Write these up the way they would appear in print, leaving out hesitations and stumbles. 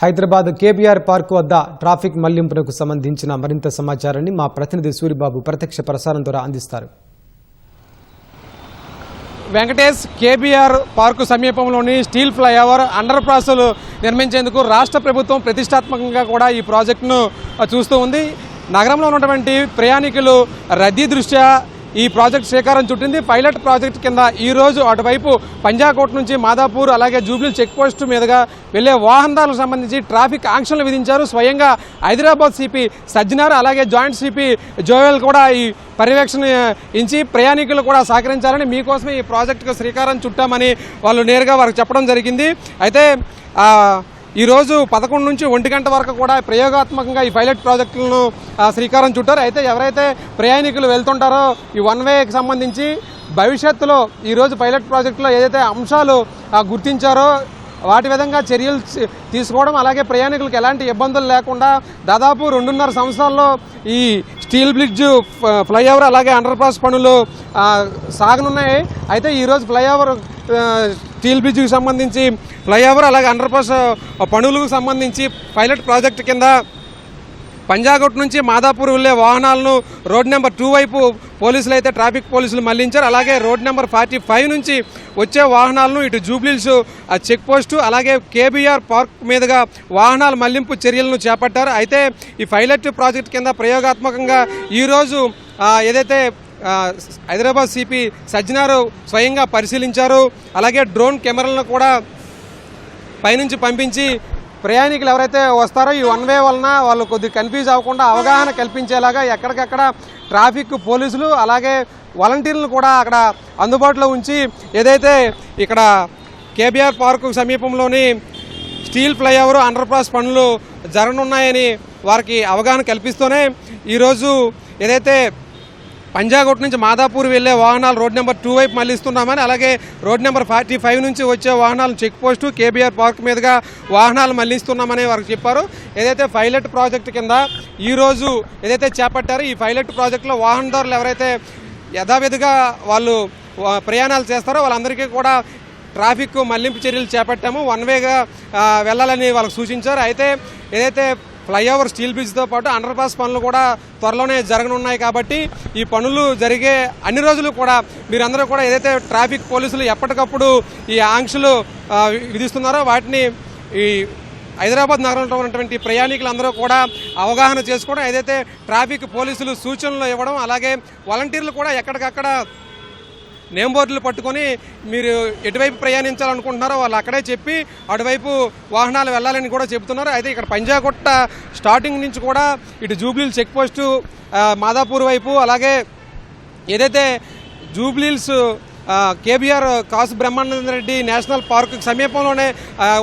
Hyderabad KBR park వద్ద traffic మళ్లింపునకు సంబంధించిన మరింత సమాచారాన్ని మా ప్రతినిధి సూరిబాబు ప్రత్యక్ష ప్రసారం ద్వారా అందిస్తారు. వెంకటేష్, కేబీఆర్ పార్కు సమీపంలోని స్టీల్ ఫ్లైఓవర్ అండర్ పాస్లు నిర్మించేందుకు రాష్ట్ర ప్రభుత్వం ప్రతిష్టాత్మకంగా కూడా ఈ ప్రాజెక్టును చూస్తూ ఉంది. నగరంలో ఉన్నటువంటి ప్రయాణికులు రద్దీ దృష్ట్యా ఈ ప్రాజెక్ట్ శ్రీకారం చుట్టింది. పైలట్ ప్రాజెక్ట్ కింద ఈరోజు అటువైపు పంజాకోట్ నుంచి మాదాపూర్ అలాగే జూబ్లీ చెక్ పోస్ట్ మీదుగా వెళ్లే వాహనాలకు సంబంధించి ట్రాఫిక్ ఆంక్షలు విధించారు. స్వయంగా హైదరాబాద్ సిపి సజ్జనార్ అలాగే జాయింట్ సిపి జోయల్ కూడా ఈ పర్యవేక్షణ ఇచ్చి ప్రయాణికులు కూడా సహకరించాలని మీకోసమే ఈ ప్రాజెక్టుకు శ్రీకారం చుట్టామని వాళ్ళు నేరుగా వారికి చెప్పడం జరిగింది. అయితే ఈరోజు 11 నుంచి 1 గంట వరకు కూడా ప్రయోగాత్మకంగా ఈ పైలట్ ప్రాజెక్టులను శ్రీకారం చుట్టారు. అయితే ఎవరైతే ప్రయాణికులు వెళ్తుంటారో ఈ వన్ వేకి సంబంధించి భవిష్యత్తులో ఈరోజు పైలట్ ప్రాజెక్టులో ఏదైతే అంశాలు గుర్తించారో వాటి విధంగా చర్యలు తీసుకోవడం, అలాగే ప్రయాణికులకు ఎలాంటి ఇబ్బందులు లేకుండా దాదాపు 2.5 సంవత్సరాల్లో ఈ స్టీల్ బ్రిడ్జ్ ఫ్లైఓవర్ అలాగే అండర్ పాస్ పనులు సాగనున్నాయి. అయితే ఈరోజు ఫ్లైఓవర్ స్టీల్ బ్రిడ్జ్కి సంబంధించి ఫ్లైఓవర్ అలాగే అండర్ పాస్ పనులకు సంబంధించి పైలట్ ప్రాజెక్టు కింద పంజాగుట్ నుంచి మాదాపూర్ వెళ్లే వాహనాలను రోడ్ నెంబర్ 2 వైపు పోలీసులు అయితే ట్రాఫిక్ పోలీసులు మళ్లించారు. అలాగే రోడ్ నెంబర్ 45 నుంచి వచ్చే వాహనాలను ఇటు జూబ్లీహిల్స్ చెక్ పోస్టు అలాగే కేబీఆర్ పార్క్ మీదుగా వాహనాల మళ్లింపు చర్యలను చేపట్టారు. అయితే ఈ పైలట్ ప్రాజెక్టు కింద ప్రయోగాత్మకంగా ఈరోజు ఏదైతే హైదరాబాద్ సిపి సజ్జనారు స్వయంగా పరిశీలించారు. అలాగే డ్రోన్ కెమెరాలను కూడా పైనుంచి పంపించి ప్రయాణికులు ఎవరైతే వస్తారో ఈ వన్ వే వలన వాళ్ళు కొద్దిగా కన్ఫ్యూజ్ అవ్వకుండా అవగాహన కల్పించేలాగా ఎక్కడికక్కడ ట్రాఫిక్ పోలీసులు అలాగే వాలంటీర్లను కూడా అక్కడ అందుబాటులో ఉంచి ఏదైతే ఇక్కడ కేబీఆర్ పార్కు సమీపంలోని స్టీల్ ఫ్లైఓవర్ అండర్ పాస్ పనులు జరగనున్నాయని వారికి అవగాహన కల్పిస్తూనే ఈరోజు ఏదైతే పంజాగుట్ నుంచి మాదాపూర్ వెళ్లే వాహనాలు రోడ్ నెంబర్ 2 వైపు మళ్లిస్తున్నామని, అలాగే రోడ్ నెంబర్ 45 నుంచి వచ్చే వాహనాలు చెక్ పోస్టు కేబీఆర్ పార్క్ మీదుగా వాహనాలు మళ్లిస్తున్నామని వారికి చెప్పారు. ఏదైతే పైలట్ ప్రాజెక్టు కింద ఈరోజు ఏదైతే చేపట్టారో ఈ పైలట్ ప్రాజెక్టులో వాహనదారులు ఎవరైతే యథావిధిగా వాళ్ళు ప్రయాణాలు చేస్తారో వాళ్ళందరికీ కూడా ట్రాఫిక్ మళ్లింపు చర్యలు చేపట్టాము, వన్ వేగా వెళ్ళాలని వాళ్ళకు సూచించారు. అయితే ఏదైతే ఫ్లైఓవర్ స్టీల్ బ్రిడ్జ్తో పాటు అండర్ పాస్ పనులు కూడా త్వరలోనే జరగనున్నాయి కాబట్టి ఈ పనులు జరిగే అన్ని రోజులు కూడా మీరందరూ కూడా ఏదైతే ట్రాఫిక్ పోలీసులు ఎప్పటికప్పుడు ఈ ఆంక్షలు విధిస్తున్నారో వాటిని ఈ హైదరాబాద్ నగరంలో ఉన్నటువంటి ప్రయాణికులందరూ కూడా అవగాహన చేసుకోవడం, ఏదైతే ట్రాఫిక్ పోలీసులు సూచనలు ఇవ్వడం, అలాగే వాలంటీర్లు కూడా ఎక్కడికక్కడ నేమ్ బోర్డులు పట్టుకొని మీరు ఎటువైపు ప్రయాణించాలనుకుంటున్నారో వాళ్ళు అక్కడే చెప్పి అటువైపు వాహనాలు వెళ్ళాలని కూడా చెబుతున్నారు. అయితే ఇక్కడ పంజాగుట్ట స్టార్టింగ్ నుంచి కూడా ఇటు జూబ్లీహిల్స్ చెక్ పోస్టు మాదాపూర్ వైపు అలాగే ఏదైతే జూబ్లీహిల్స్ కేబీఆర్ కాసు బ్రహ్మానంద రెడ్డి నేషనల్ పార్క్ సమీపంలోనే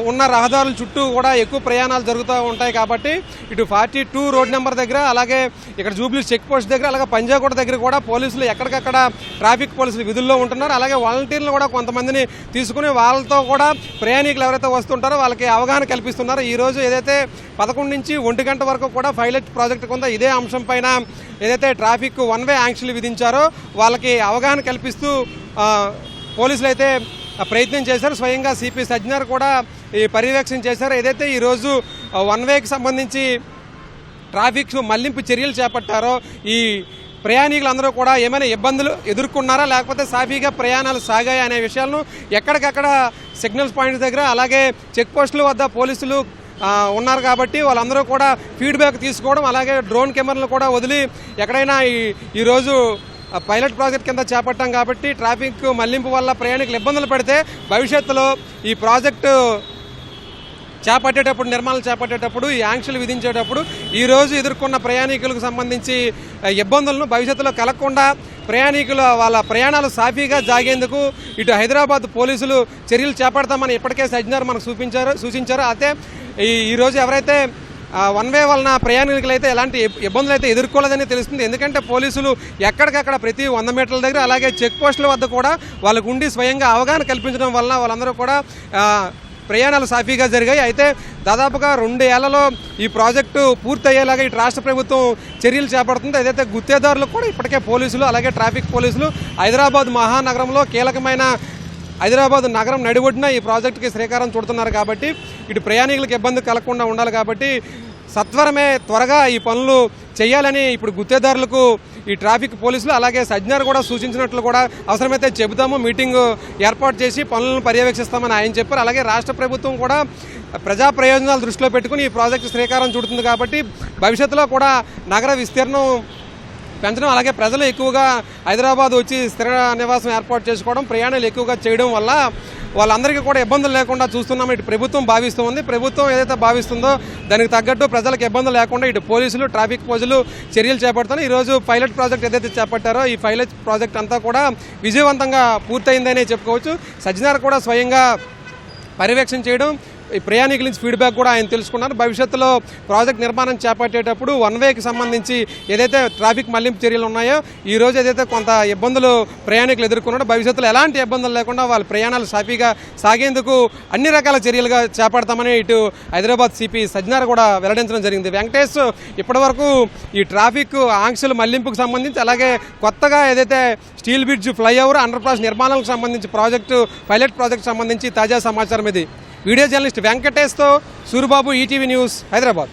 ఉన్న రహదారుల చుట్టూ కూడా ఎక్కువ ప్రయాణాలు జరుగుతూ ఉంటాయి కాబట్టి ఇటు 42 రోడ్ నెంబర్ దగ్గర అలాగే ఇక్కడ జూబ్లీహిల్స్ చెక్ పోస్ట్ దగ్గర అలాగే పంజాగుట్ట దగ్గర కూడా పోలీసులు ఎక్కడికక్కడ ట్రాఫిక్ పోలీసులు విధుల్లో ఉంటున్నారు. అలాగే వాలంటీర్లు కూడా కొంతమందిని తీసుకుని వాళ్ళతో కూడా ప్రయాణికులు ఎవరైతే వస్తుంటారో వాళ్ళకి అవగాహన కల్పిస్తున్నారు. ఈరోజు ఏదైతే 11 నుంచి 1 గంట వరకు కూడా పైలట్ ప్రాజెక్టు కింద ఇదే అంశం పైన ఏదైతే ట్రాఫిక్ వన్ వే ఆంక్షలు విధించారో వాళ్ళకి అవగాహన కల్పిస్తూ పోలీసులు అయితే ప్రయత్నం చేశారు. స్వయంగా సిపి సజ్జనార్ కూడా ఈ పర్యవేక్షణ చేశారు. ఏదైతే ఈరోజు వన్ వేకి సంబంధించి ట్రాఫిక్ మళ్లింపు చర్యలు చేపట్టారో ఈ ప్రయాణికులందరూ కూడా ఏమైనా ఇబ్బందులు ఎదుర్కొన్నారా లేకపోతే సాఫీగా ప్రయాణాలు సాగాయి అనే విషయాలను ఎక్కడికక్కడ సిగ్నల్స్ పాయింట్స్ దగ్గర అలాగే చెక్ పోస్టుల వద్ద పోలీసులు ఉన్నారు కాబట్టి వాళ్ళందరూ కూడా ఫీడ్బ్యాక్ తీసుకోవడం, అలాగే డ్రోన్ కెమెరాలు కూడా వదిలి ఎక్కడైనా ఈరోజు పైలట్ ప్రాజెక్ట్ కింద చేపట్టాం కాబట్టి ట్రాఫిక్ మళ్లింపు వల్ల ప్రయాణికులు ఇబ్బందులు పడితే భవిష్యత్తులో ఈ ప్రాజెక్టు చేపట్టేటప్పుడు నిర్మాణాలు చేపట్టేటప్పుడు ఈ ఆంక్షలు విధించేటప్పుడు ఈరోజు ఎదుర్కొన్న ప్రయాణికులకు సంబంధించి ఇబ్బందులను భవిష్యత్తులో కలగకుండా ప్రయాణికుల వాళ్ళ ప్రయాణాలు సాఫీగా జాగేందుకు ఇటు హైదరాబాద్ పోలీసులు చర్యలు చేపడతామని ఇప్పటికే సజ్జనార్ మనకు సూచించారు. అయితే ఈరోజు ఎవరైతే వన్ వే వలన ప్రయాణికులు అయితే ఎలాంటి ఇబ్బందులు అయితే ఎదుర్కోలేదని తెలుస్తుంది. ఎందుకంటే పోలీసులు ఎక్కడికక్కడ ప్రతి 100 మీటర్ల దగ్గర అలాగే చెక్ పోస్టుల వద్ద కూడా వాళ్ళకు ఉండి స్వయంగా అవగాహన కల్పించడం వలన వాళ్ళందరూ కూడా ప్రయాణాలు సాఫీగా జరిగాయి. అయితే దాదాపుగా 2 ఏళ్లలో ఈ ప్రాజెక్టు పూర్తయ్యేలాగా ఇటు రాష్ట్ర ప్రభుత్వం చర్యలు చేపడుతుంది. ఏదైతే గుత్తేదారులకు కూడా ఇప్పటికే పోలీసులు అలాగే ట్రాఫిక్ పోలీసులు హైదరాబాద్ మహానగరంలో కీలకమైన హైదరాబాద్ నగరం నడిబొడ్డున ఈ ప్రాజెక్టుకి శ్రీకారం చుడుతున్నారు కాబట్టి ఇటు ప్రయాణికులకు ఇబ్బంది కలగకుండా ఉండాలి కాబట్టి సత్వరమే త్వరగా ఈ పనులు చేయాలని ఇప్పుడు గుత్తేదారులకు ఈ ట్రాఫిక్ పోలీసులు అలాగే సజ్జనార్ కూడా సూచించినట్లు కూడా అవసరమైతే చెబుతాము, మీటింగ్ ఏర్పాటు చేసి పనులను పర్యవేక్షిస్తామని ఆయన చెప్పారు. అలాగే రాష్ట్ర ప్రభుత్వం కూడా ప్రజా ప్రయోజనాలు దృష్టిలో పెట్టుకుని ఈ ప్రాజెక్టు శ్రీకారం చుడుతుంది కాబట్టి భవిష్యత్తులో కూడా నగర విస్తీర్ణం పెంచడం అలాగే ప్రజలు ఎక్కువగా హైదరాబాద్ వచ్చి స్థిర నివాసం ఏర్పాటు చేసుకోవడం ప్రయాణాలు ఎక్కువగా చేయడం వల్ల వాళ్ళందరికీ కూడా ఇబ్బందులు లేకుండా చూస్తున్నాం ఇటు ప్రభుత్వం భావిస్తూ ఉంది. ప్రభుత్వం ఏదైతే భావిస్తుందో దానికి తగ్గట్టు ప్రజలకు ఇబ్బందులు లేకుండా ఇటు పోలీసులు ట్రాఫిక్ పోలీసులు చర్యలు చేపడుతున్నారు. ఈరోజు పైలట్ ప్రాజెక్ట్ ఏదైతే చేపట్టారో ఈ పైలట్ ప్రాజెక్ట్ అంతా కూడా విజయవంతంగా పూర్తయిందనే చెప్పుకోవచ్చు. సజ్జనార్ కూడా స్వయంగా పర్యవేక్షణ చేయడం ఈ ప్రయాణికుల నుంచి ఫీడ్బ్యాక్ కూడా ఆయన తెలుసుకున్నారు. భవిష్యత్తులో ప్రాజెక్ట్ నిర్మాణం చేపట్టేటప్పుడు వన్ వేకి సంబంధించి ఏదైతే ట్రాఫిక్ మళ్లింపు చర్యలు ఉన్నాయో ఈ రోజు ఏదైతే కొంత ఇబ్బందులు ప్రయాణికులు ఎదుర్కొన్నారో భవిష్యత్తులో ఎలాంటి ఇబ్బందులు లేకుండా వాళ్ళ ప్రయాణాలు సాఫీగా సాగేందుకు అన్ని రకాల చర్యలుగా చేపడతామని ఇటు హైదరాబాద్ సిపి సజ్జనార్ కూడా వెల్లడించడం జరిగింది. వెంకటేష్ ఇప్పటివరకు ఈ ట్రాఫిక్ ఆంక్షలు మళ్లింపుకు సంబంధించి అలాగే కొత్తగా ఏదైతే steel bridge flyover underpass నిర్మాణాలకు సంబంధించి ప్రాజెక్టు పైలట్ ప్రాజెక్టు సంబంధించి తాజా సమాచారం ఇది. వీడియో జర్నలిస్ట్ వెంకటేష్తో సూరిబాబు, ఈటీవీ న్యూస్, హైదరాబాద్.